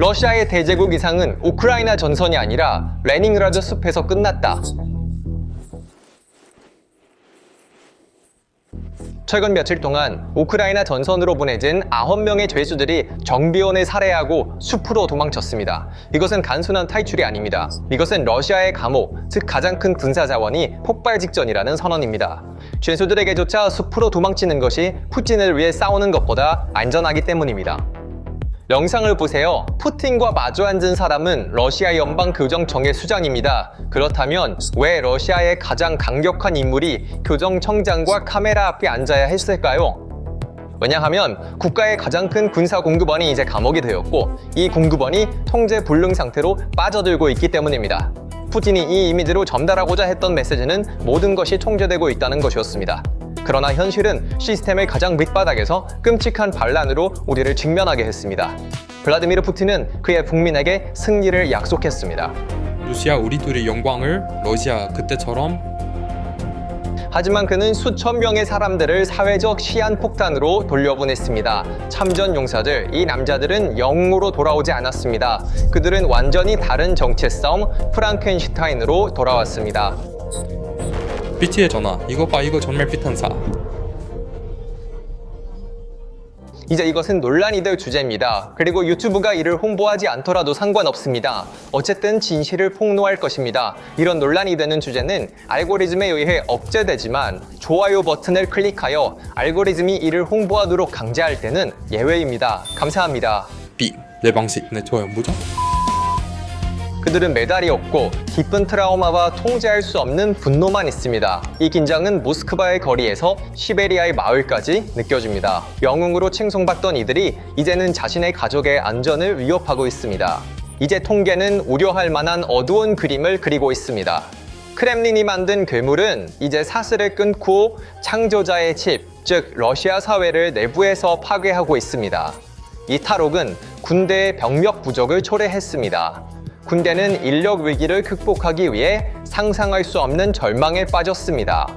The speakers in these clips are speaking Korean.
러시아의 대제국 이상은 우크라이나 전선이 아니라 레닌그라드 숲에서 끝났다. 최근 며칠 동안 우크라이나 전선으로 보내진 9명의 죄수들이 정비원을 살해하고 숲으로 도망쳤습니다. 이것은 단순한 탈출이 아닙니다. 이것은 러시아의 감옥, 즉 가장 큰 군사 자원이 폭발 직전이라는 선언입니다. 죄수들에게조차 숲으로 도망치는 것이 푸틴을 위해 싸우는 것보다 안전하기 때문입니다. 영상을 보세요. 푸틴과 마주 앉은 사람은 러시아 연방교정청의 수장입니다. 그렇다면 왜 러시아의 가장 강력한 인물이 교정청장과 카메라 앞에 앉아야 했을까요? 왜냐하면 국가의 가장 큰 군사 공급원이 이제 감옥이 되었고 이 공급원이 통제 불능 상태로 빠져들고 있기 때문입니다. 푸틴이 이 이미지로 전달하고자 했던 메시지는 모든 것이 통제되고 있다는 것이었습니다. 그러나 현실은 시스템의 가장 밑바닥에서 끔찍한 반란으로 우리를 직면하게 했습니다. 블라디미르 푸틴은 그의 국민에게 승리를 약속했습니다. 루시아 우리들의 영광을 러시아 그때처럼. 하지만 그는 수천 명의 사람들을 사회적 시한폭탄으로 돌려보냈습니다. 참전 용사들, 이 남자들은 영웅으로 돌아오지 않았습니다. 그들은 완전히 다른 정체성 프랑켄슈타인으로 돌아왔습니다. BT의 전화, 이거 봐, 이거 정말 비탄사. 이제 이것은 논란이 될 주제입니다. 그리고 유튜브가 이를 홍보하지 않더라도 상관없습니다. 어쨌든 진실을 폭로할 것입니다. 이런 논란이 되는 주제는 알고리즘에 의해 억제되지만 좋아요 버튼을 클릭하여 알고리즘이 이를 홍보하도록 강제할 때는 예외입니다. 감사합니다. B. 내 방식, 내 좋아요 뭐죠? 그들은 메달이 없고 깊은 트라우마와 통제할 수 없는 분노만 있습니다. 이 긴장은 모스크바의 거리에서 시베리아의 마을까지 느껴집니다. 영웅으로 칭송받던 이들이 이제는 자신의 가족의 안전을 위협하고 있습니다. 이제 통계는 우려할 만한 어두운 그림을 그리고 있습니다. 크렘린이 만든 괴물은 이제 사슬을 끊고 창조자의 집, 즉 러시아 사회를 내부에서 파괴하고 있습니다. 이 탈옥은 군대의 병력 부족을 초래했습니다. 군대는 인력 위기를 극복하기 위해 상상할 수 없는 절망에 빠졌습니다.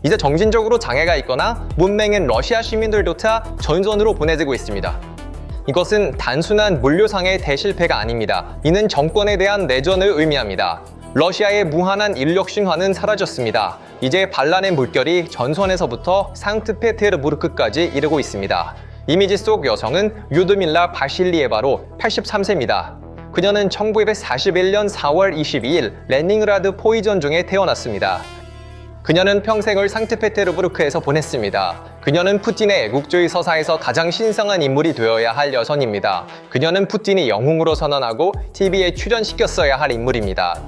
이제 정신적으로 장애가 있거나 문맹인 러시아 시민들조차 전선으로 보내지고 있습니다. 이것은 단순한 물류상의 대실패가 아닙니다. 이는 정권에 대한 내전을 의미합니다. 러시아의 무한한 인력 싱화는 사라졌습니다. 이제 반란의 물결이 전선에서부터 상트페테르부르크까지 이르고 있습니다. 이미지 속 여성은 류드밀라 바실리에바로 83세입니다. 그녀는 1941년 4월 22일 레닌그라드 포위전 중에 태어났습니다. 그녀는 평생을 상트페테르부르크에서 보냈습니다. 그녀는 푸틴의 애국주의 서사에서 가장 신성한 인물이 되어야 할 여성입니다. 그녀는 푸틴이 영웅으로 선언하고 TV에 출연시켰어야 할 인물입니다.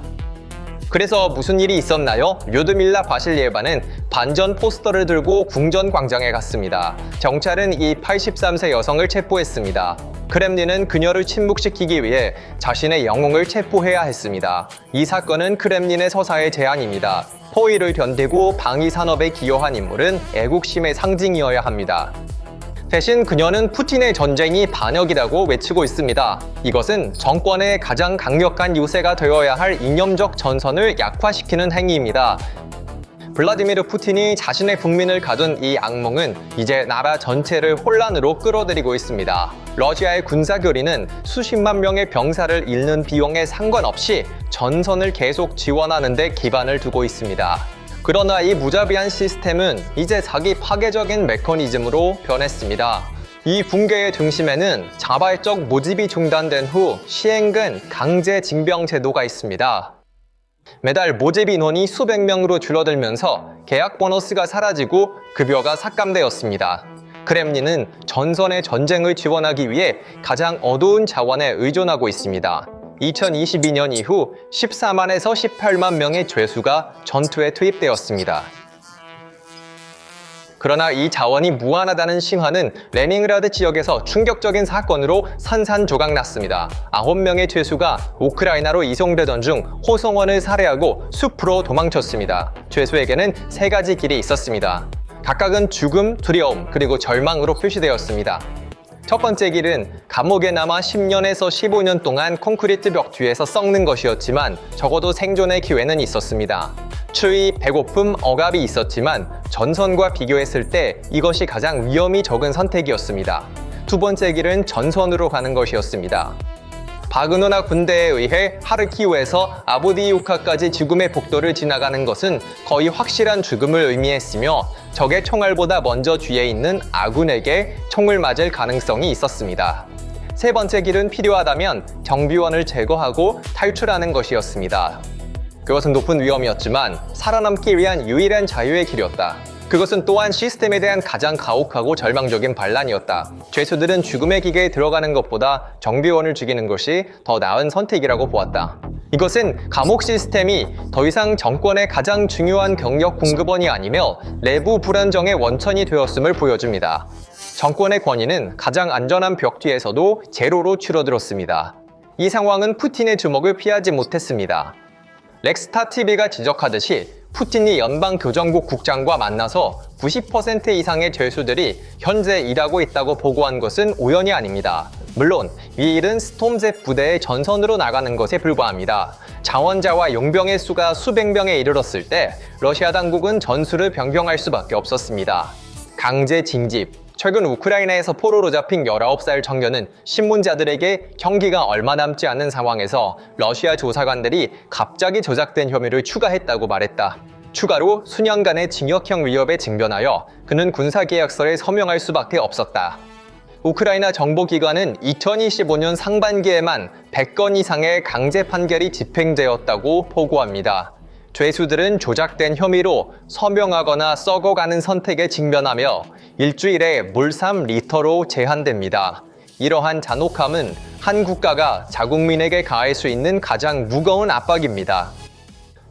그래서 무슨 일이 있었나요? 류드밀라 바실리에바는 반전 포스터를 들고 궁전 광장에 갔습니다. 경찰은 이 83세 여성을 체포했습니다. 크렘린은 그녀를 침묵시키기 위해 자신의 영웅을 체포해야 했습니다. 이 사건은 크렘린의 서사의 제안입니다. 포위를 견디고 방위 산업에 기여한 인물은 애국심의 상징이어야 합니다. 대신 그녀는 푸틴의 전쟁이 반역이라고 외치고 있습니다. 이것은 정권의 가장 강력한 요새가 되어야 할 이념적 전선을 약화시키는 행위입니다. 블라디미르 푸틴이 자신의 국민을 가둔 이 악몽은 이제 나라 전체를 혼란으로 끌어들이고 있습니다. 러시아의 군사교리는 수십만 명의 병사를 잃는 비용에 상관없이 전선을 계속 지원하는 데 기반을 두고 있습니다. 그러나 이 무자비한 시스템은 이제 자기 파괴적인 메커니즘으로 변했습니다. 이 붕괴의 중심에는 자발적 모집이 중단된 후 시행된 강제 징병 제도가 있습니다. 매달 모집 인원이 수백 명으로 줄어들면서 계약 보너스가 사라지고 급여가 삭감되었습니다. 크렘린은 전선의 전쟁을 지원하기 위해 가장 어두운 자원에 의존하고 있습니다. 2022년 이후 14만에서 18만 명의 죄수가 전투에 투입되었습니다. 그러나 이 자원이 무한하다는 신화는 레닌그라드 지역에서 충격적인 사건으로 산산조각났습니다. 9명의 죄수가 우크라이나로 이송되던 중 호송원을 살해하고 숲으로 도망쳤습니다. 죄수에게는 3가지 길이 있었습니다. 각각은 죽음, 두려움, 그리고 절망으로 표시되었습니다. 첫 번째 길은 감옥에 남아 10년에서 15년 동안 콘크리트 벽 뒤에서 썩는 것이었지만 적어도 생존의 기회는 있었습니다. 추위, 배고픔, 억압이 있었지만 전선과 비교했을 때 이것이 가장 위험이 적은 선택이었습니다. 두 번째 길은 전선으로 가는 것이었습니다. 바그너나 군대에 의해 하르키우에서 아보디이우카까지 죽음의 복도를 지나가는 것은 거의 확실한 죽음을 의미했으며 적의 총알보다 먼저 뒤에 있는 아군에게 총을 맞을 가능성이 있었습니다. 세 번째 길은 필요하다면 경비원을 제거하고 탈출하는 것이었습니다. 그것은 높은 위험이었지만 살아남기 위한 유일한 자유의 길이었다. 그것은 또한 시스템에 대한 가장 가혹하고 절망적인 반란이었다. 죄수들은 죽음의 기계에 들어가는 것보다 정비원을 죽이는 것이 더 나은 선택이라고 보았다. 이것은 감옥 시스템이 더 이상 정권의 가장 중요한 경력 공급원이 아니며 내부 불안정의 원천이 되었음을 보여줍니다. 정권의 권위는 가장 안전한 벽 뒤에서도 제로로 줄어들었습니다. 이 상황은 푸틴의 주목을 피하지 못했습니다. 렉스타 TV가 지적하듯이 푸틴이 연방교정국 국장과 만나서 90% 이상의 죄수들이 현재 일하고 있다고 보고한 것은 우연이 아닙니다. 물론 이 일은 스톰제 부대의 전선으로 나가는 것에 불과합니다. 자원자와 용병의 수가 수백 명에 이르렀을 때 러시아 당국은 전술을 변경할 수밖에 없었습니다. 강제 징집. 최근 우크라이나에서 포로로 잡힌 19살 청년은 신문자들에게 형기가 얼마 남지 않은 상황에서 러시아 조사관들이 갑자기 조작된 혐의를 추가했다고 말했다. 추가로 수년간의 징역형 위협에 직면하여 그는 군사계약서에 서명할 수밖에 없었다. 우크라이나 정보기관은 2025년 상반기에만 100건 이상의 강제 판결이 집행되었다고 보고합니다. 죄수들은 조작된 혐의로 서명하거나 썩어가는 선택에 직면하며 일주일에 물 3리터로 제한됩니다. 이러한 잔혹함은 한 국가가 자국민에게 가할 수 있는 가장 무거운 압박입니다.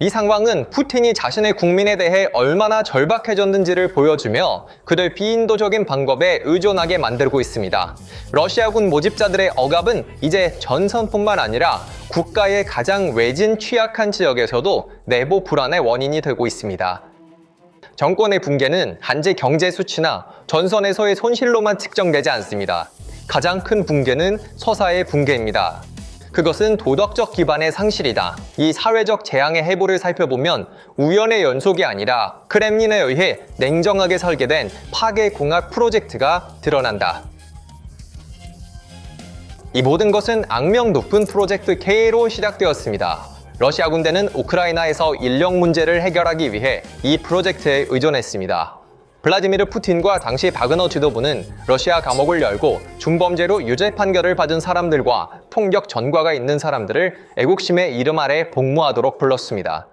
이 상황은 푸틴이 자신의 국민에 대해 얼마나 절박해졌는지를 보여주며 그들 비인도적인 방법에 의존하게 만들고 있습니다. 러시아군 모집자들의 억압은 이제 전선뿐만 아니라 국가의 가장 외진 취약한 지역에서도 내부 불안의 원인이 되고 있습니다. 정권의 붕괴는 단지 경제 수치나 전선에서의 손실로만 측정되지 않습니다. 가장 큰 붕괴는 서사의 붕괴입니다. 그것은 도덕적 기반의 상실이다. 이 사회적 재앙의 해부를 살펴보면 우연의 연속이 아니라 크렘린에 의해 냉정하게 설계된 파괴공학 프로젝트가 드러난다. 이 모든 것은 악명 높은 프로젝트 K로 시작되었습니다. 러시아 군대는 우크라이나에서 인력 문제를 해결하기 위해 이 프로젝트에 의존했습니다. 블라디미르 푸틴과 당시 바그너 지도부는 러시아 감옥을 열고 중범죄로 유죄 판결을 받은 사람들과 폭력 전과가 있는 사람들을 애국심의 이름 아래 복무하도록 불렀습니다.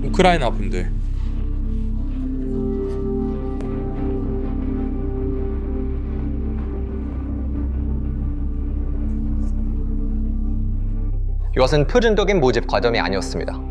우크라이나 분들. 이것은 표준적인 모집 과정이 아니었습니다.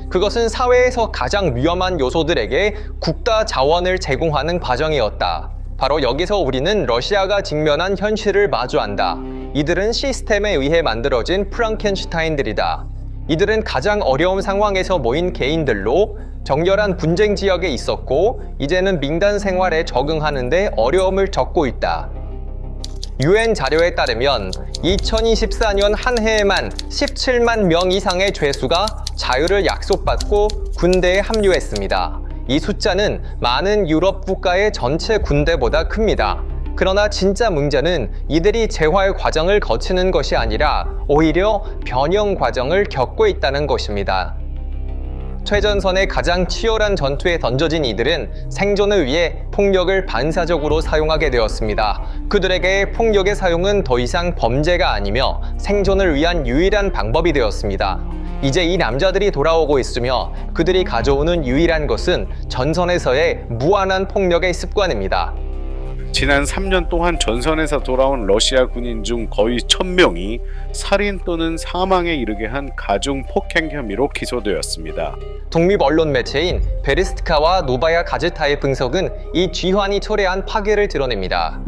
그것은 사회에서 가장 위험한 요소들에게 국가 자원을 제공하는 과정이었다. 바로 여기서 우리는 러시아가 직면한 현실을 마주한다. 이들은 시스템에 의해 만들어진 프랑켄슈타인들이다. 이들은 가장 어려운 상황에서 모인 개인들로 정렬한 분쟁 지역에 있었고 이제는 민간 생활에 적응하는 데 어려움을 겪고 있다. UN 자료에 따르면 2024년 한 해에만 17만 명 이상의 죄수가 자유를 약속받고 군대에 합류했습니다. 이 숫자는 많은 유럽 국가의 전체 군대보다 큽니다. 그러나 진짜 문제는 이들이 재활 과정을 거치는 것이 아니라 오히려 변형 과정을 겪고 있다는 것입니다. 최전선의 가장 치열한 전투에 던져진 이들은 생존을 위해 폭력을 반사적으로 사용하게 되었습니다. 그들에게 폭력의 사용은 더 이상 범죄가 아니며 생존을 위한 유일한 방법이 되었습니다. 이제 이 남자들이 돌아오고 있으며 그들이 가져오는 유일한 것은 전선에서의 무한한 폭력의 습관입니다. 지난 3년 동안 전선에서 돌아온 러시아 군인 중 거의 1000명이 살인 또는 사망에 이르게 한 가중 폭행 혐의로 기소되었습니다. 독립 언론 매체인 베리스트카와 노바야 가제타의 분석은 이 쥐환이 초래한 파괴를 드러냅니다.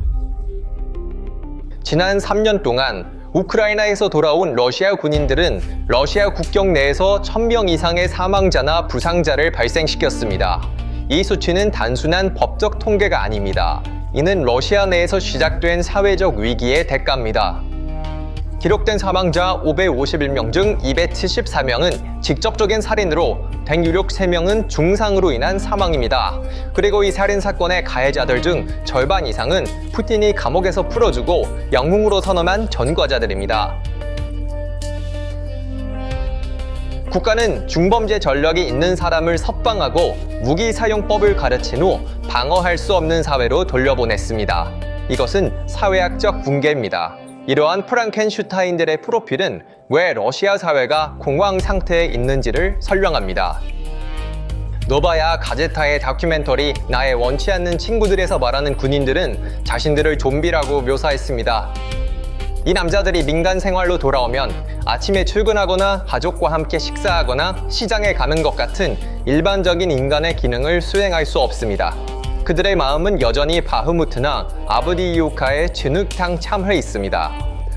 지난 3년 동안 우크라이나에서 돌아온 러시아 군인들은 러시아 국경 내에서 1000명 이상의 사망자나 부상자를 발생시켰습니다. 이 수치는 단순한 법적 통계가 아닙니다. 이는 러시아 내에서 시작된 사회적 위기의 대가입니다. 기록된 사망자 551명 중 274명은 직접적인 살인으로 163명은 중상으로 인한 사망입니다. 그리고 이 살인 사건의 가해자들 중 절반 이상은 푸틴이 감옥에서 풀어주고 영웅으로 선언한 전과자들입니다. 국가는 중범죄 전력이 있는 사람을 석방하고 무기 사용법을 가르친 후 방어할 수 없는 사회로 돌려보냈습니다. 이것은 사회학적 붕괴입니다. 이러한 프랑켄슈타인들의 프로필은 왜 러시아 사회가 공황 상태에 있는지를 설명합니다. 노바야 가제타의 다큐멘터리 나의 원치 않는 친구들에서 말하는 군인들은 자신들을 좀비라고 묘사했습니다. 이 남자들이 민간 생활로 돌아오면 아침에 출근하거나 가족과 함께 식사하거나 시장에 가는 것 같은 일반적인 인간의 기능을 수행할 수 없습니다. 그들의 마음은 여전히 바흐무트나 아브디이우카의 진흙탕 참해 있습니다.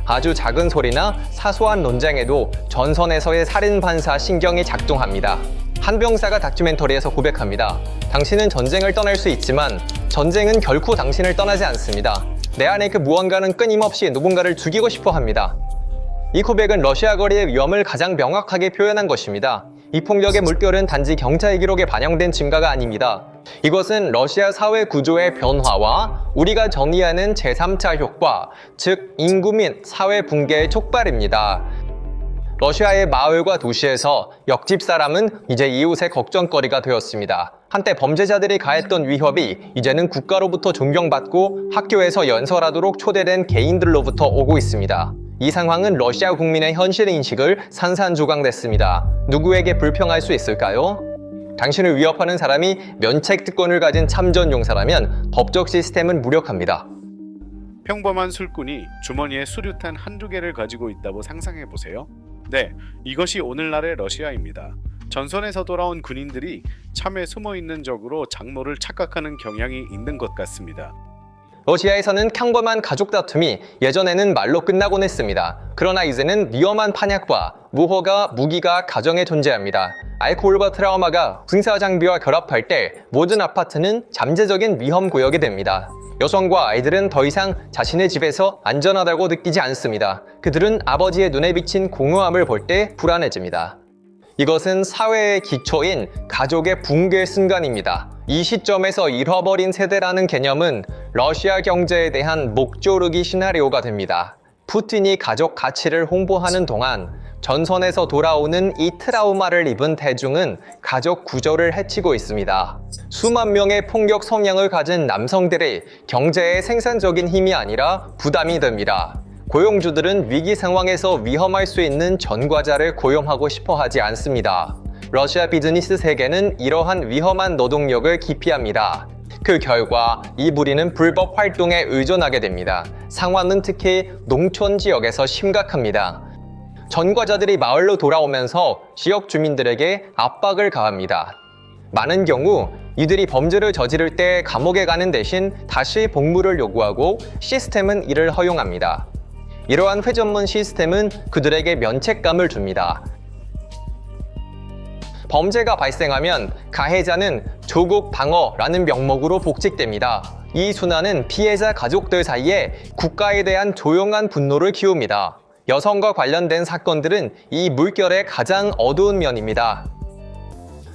아주 작은 소리나 사소한 논쟁에도 전선에서의 살인반사 신경이 작동합니다. 한 병사가 다큐멘터리에서 고백합니다. 당신은 전쟁을 떠날 수 있지만 전쟁은 결코 당신을 떠나지 않습니다. 내 안에 그 무언가는 끊임없이 누군가를 죽이고 싶어 합니다. 이 고백은 러시아 거리의 위험을 가장 명확하게 표현한 것입니다. 이 폭력의 물결은 단지 경찰 기록에 반영된 증가가 아닙니다. 이것은 러시아 사회 구조의 변화와 우리가 정의하는 제3차 효과, 즉 인구 및 사회 붕괴의 촉발입니다. 러시아의 마을과 도시에서 옆집 사람은 이제 이웃의 걱정거리가 되었습니다. 한때 범죄자들이 가했던 위협이 이제는 국가로부터 존경받고 학교에서 연설하도록 초대된 개인들로부터 오고 있습니다. 이 상황은 러시아 국민의 현실 인식을 산산조각냈습니다. 누구에게 불평할 수 있을까요? 당신을 위협하는 사람이 면책특권을 가진 참전용사라면 법적 시스템은 무력합니다. 평범한 술꾼이 주머니에 수류탄 한두 개를 가지고 있다고 상상해보세요. 네, 이것이 오늘날의 러시아입니다. 전선에서 돌아온 군인들이 참에 숨어있는 적으로 장모를 착각하는 경향이 있는 것 같습니다. 러시아에서는 평범한 가족 다툼이 예전에는 말로 끝나곤 했습니다. 그러나 이제는 위험한 판약과 무기가 가정에 존재합니다. 알코올과 트라우마가 군사 장비와 결합할 때 모든 아파트는 잠재적인 위험 구역이 됩니다. 여성과 아이들은 더 이상 자신의 집에서 안전하다고 느끼지 않습니다. 그들은 아버지의 눈에 비친 공허함을 볼 때 불안해집니다. 이것은 사회의 기초인 가족의 붕괴 순간입니다. 이 시점에서 잃어버린 세대라는 개념은 러시아 경제에 대한 목조르기 시나리오가 됩니다. 푸틴이 가족 가치를 홍보하는 동안 전선에서 돌아오는 이 트라우마를 입은 대중은 가족 구조를 해치고 있습니다. 수만 명의 폭력 성향을 가진 남성들이 경제의 생산적인 힘이 아니라 부담이 됩니다. 고용주들은 위기 상황에서 위험할 수 있는 전과자를 고용하고 싶어 하지 않습니다. 러시아 비즈니스 세계는 이러한 위험한 노동력을 기피합니다. 그 결과 이 무리는 불법 활동에 의존하게 됩니다. 상황은 특히 농촌 지역에서 심각합니다. 전과자들이 마을로 돌아오면서 지역 주민들에게 압박을 가합니다. 많은 경우 이들이 범죄를 저지를 때 감옥에 가는 대신 다시 복무를 요구하고 시스템은 이를 허용합니다. 이러한 회전문 시스템은 그들에게 면책감을 줍니다. 범죄가 발생하면 가해자는 조국 방어라는 명목으로 복직됩니다. 이 순환은 피해자 가족들 사이에 국가에 대한 조용한 분노를 키웁니다. 여성과 관련된 사건들은 이 물결의 가장 어두운 면입니다.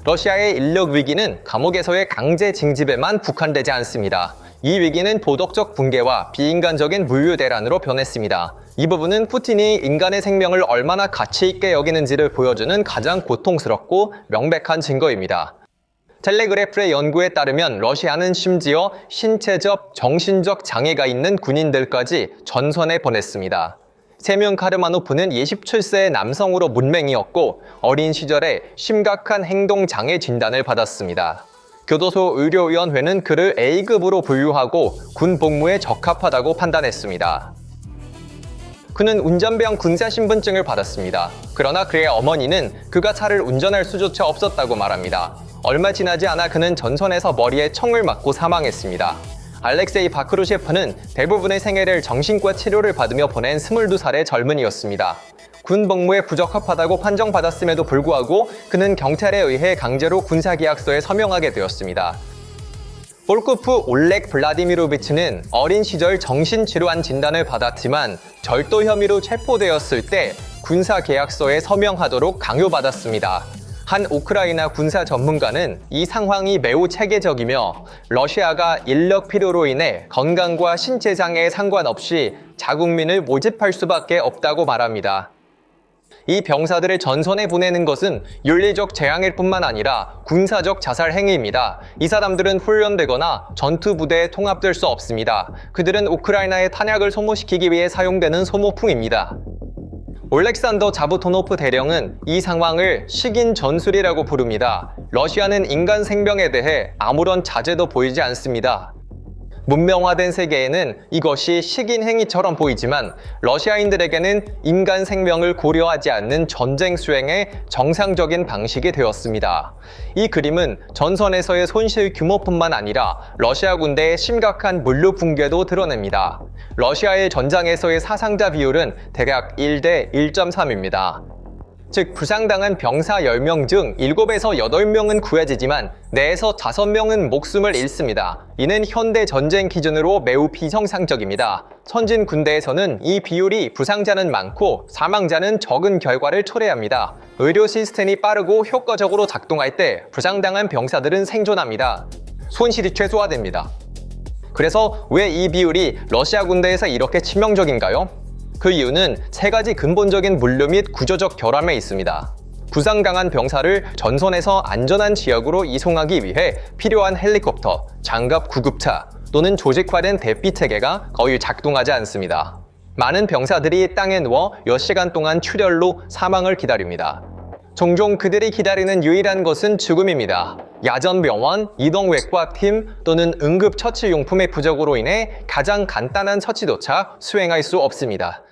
러시아의 인력 위기는 감옥에서의 강제 징집에만 국한되지 않습니다. 이 위기는 도덕적 붕괴와 비인간적인 물류대란으로 변했습니다. 이 부분은 푸틴이 인간의 생명을 얼마나 가치 있게 여기는지를 보여주는 가장 고통스럽고 명백한 증거입니다. 텔레그래프의 연구에 따르면 러시아는 심지어 신체적, 정신적 장애가 있는 군인들까지 전선에 보냈습니다. 세뮨 카르마노프는 27세의 남성으로 문맹이었고 어린 시절에 심각한 행동장애 진단을 받았습니다. 교도소 의료위원회는 그를 A급으로 분류하고 군 복무에 적합하다고 판단했습니다. 그는 운전병 군사신분증을 받았습니다. 그러나 그의 어머니는 그가 차를 운전할 수조차 없었다고 말합니다. 얼마 지나지 않아 그는 전선에서 머리에 총을 맞고 사망했습니다. 알렉세이 바크루셰프는 대부분의 생애를 정신과 치료를 받으며 보낸 22살의 젊은이였습니다. 군 복무에 부적합하다고 판정받았음에도 불구하고 그는 경찰에 의해 강제로 군사계약서에 서명하게 되었습니다. 볼코프 올렉 블라디미로비치는 어린 시절 정신질환 진단을 받았지만 절도 혐의로 체포되었을 때 군사 계약서에 서명하도록 강요받았습니다. 한 우크라이나 군사 전문가는 이 상황이 매우 체계적이며 러시아가 인력 필요로 인해 건강과 신체 장애에 상관없이 자국민을 모집할 수밖에 없다고 말합니다. 이 병사들을 전선에 보내는 것은 윤리적 재앙일 뿐만 아니라 군사적 자살 행위입니다. 이 사람들은 훈련되거나 전투 부대에 통합될 수 없습니다. 그들은 우크라이나의 탄약을 소모시키기 위해 사용되는 소모품입니다. 올렉산더 자부토노프 대령은 이 상황을 식인 전술이라고 부릅니다. 러시아는 인간 생명에 대해 아무런 자제도 보이지 않습니다. 문명화된 세계에는 이것이 식인 행위처럼 보이지만 러시아인들에게는 인간 생명을 고려하지 않는 전쟁 수행의 정상적인 방식이 되었습니다. 이 그림은 전선에서의 손실 규모뿐만 아니라 러시아 군대의 심각한 물류 붕괴도 드러냅니다. 러시아의 전장에서의 사상자 비율은 대략 1대 1.3입니다. 즉 부상당한 병사 10명 중 7에서 8명은 구해지지만 4에서 5명은 목숨을 잃습니다. 이는 현대 전쟁 기준으로 매우 비정상적입니다. 선진 군대에서는 이 비율이 부상자는 많고 사망자는 적은 결과를 초래합니다. 의료 시스템이 빠르고 효과적으로 작동할 때 부상당한 병사들은 생존합니다. 손실이 최소화됩니다. 그래서 왜 이 비율이 러시아 군대에서 이렇게 치명적인가요? 그 이유는 3가지 근본적인 물류 및 구조적 결함에 있습니다. 부상당한 병사를 전선에서 안전한 지역으로 이송하기 위해 필요한 헬리콥터, 장갑 구급차 또는 조직화된 대피 체계가 거의 작동하지 않습니다. 많은 병사들이 땅에 누워 몇 시간 동안 출혈로 사망을 기다립니다. 종종 그들이 기다리는 유일한 것은 죽음입니다. 야전병원, 이동외과팀 또는 응급처치용품의 부족으로 인해 가장 간단한 처치조차 수행할 수 없습니다.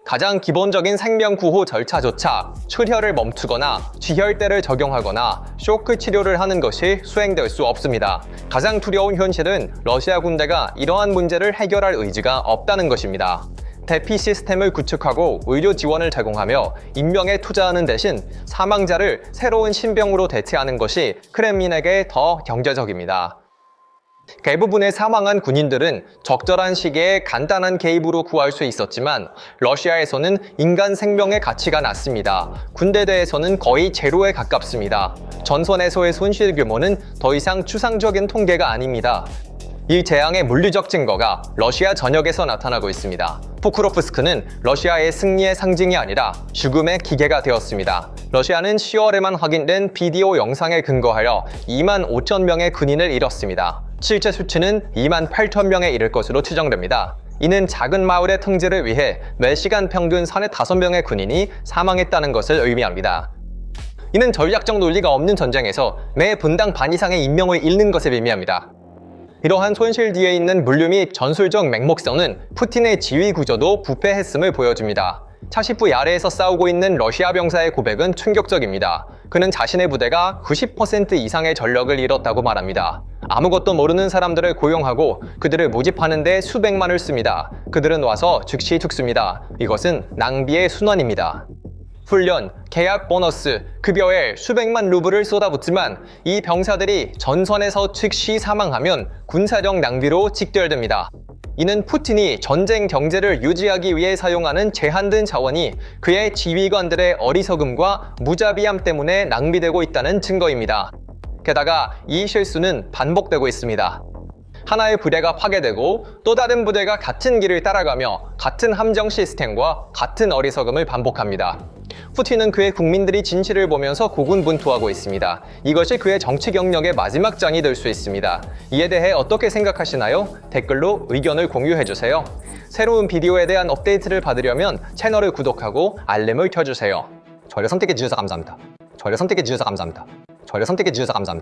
가장 기본적인 생명구호 절차조차 출혈을 멈추거나 지혈대를 적용하거나 쇼크 치료를 하는 것이 수행될 수 없습니다. 가장 두려운 현실은 러시아 군대가 이러한 문제를 해결할 의지가 없다는 것입니다. 대피 시스템을 구축하고 의료 지원을 제공하며 인명에 투자하는 대신 사망자를 새로운 신병으로 대체하는 것이 크렘린에게 더 경제적입니다. 대부분의 사망한 군인들은 적절한 시기에 간단한 개입으로 구할 수 있었지만 러시아에서는 인간 생명의 가치가 낮습니다. 군대대에서는 거의 제로에 가깝습니다. 전선에서의 손실 규모는 더 이상 추상적인 통계가 아닙니다. 이 재앙의 물리적 증거가 러시아 전역에서 나타나고 있습니다. 포크로프스크는 러시아의 승리의 상징이 아니라 죽음의 기계가 되었습니다. 러시아는 10월에만 확인된 비디오 영상에 근거하여 2만 5천 명의 군인을 잃었습니다. 실제 수치는 2만 8천 명에 이를 것으로 추정됩니다. 이는 작은 마을의 통제를 위해 매 시간 평균 35명의 군인이 사망했다는 것을 의미합니다. 이는 전략적 논리가 없는 전쟁에서 매 분당 반 이상의 인명을 잃는 것을 의미합니다. 이러한 손실 뒤에 있는 물류 및 전술적 맹목성은 푸틴의 지휘 구조도 부패했음을 보여줍니다. 차시프 아래에서 싸우고 있는 러시아 병사의 고백은 충격적입니다. 그는 자신의 부대가 90% 이상의 전력을 잃었다고 말합니다. 아무것도 모르는 사람들을 고용하고 그들을 모집하는 데 수백만을 씁니다. 그들은 와서 즉시 죽습니다. 이것은 낭비의 순환입니다. 훈련, 계약 보너스, 급여에 수백만 루블을 쏟아붓지만 이 병사들이 전선에서 즉시 사망하면 군사력 낭비로 직결됩니다. 이는 푸틴이 전쟁 경제를 유지하기 위해 사용하는 제한된 자원이 그의 지휘관들의 어리석음과 무자비함 때문에 낭비되고 있다는 증거입니다. 게다가 이 실수는 반복되고 있습니다. 하나의 부대가 파괴되고 또 다른 부대가 같은 길을 따라가며 같은 함정 시스템과 같은 어리석음을 반복합니다. 푸틴은 그의 국민들이 진실을 보면서 고군분투하고 있습니다. 이것이 그의 정치 경력의 마지막 장이 될 수 있습니다. 이에 대해 어떻게 생각하시나요? 댓글로 의견을 공유해주세요. 새로운 비디오에 대한 업데이트를 받으려면 채널을 구독하고 알림을 켜주세요. 저를 선택해주셔서 감사합니다. 저를 선택해주셔서 감사합니다. 저를 선택해주셔서 감사합니다.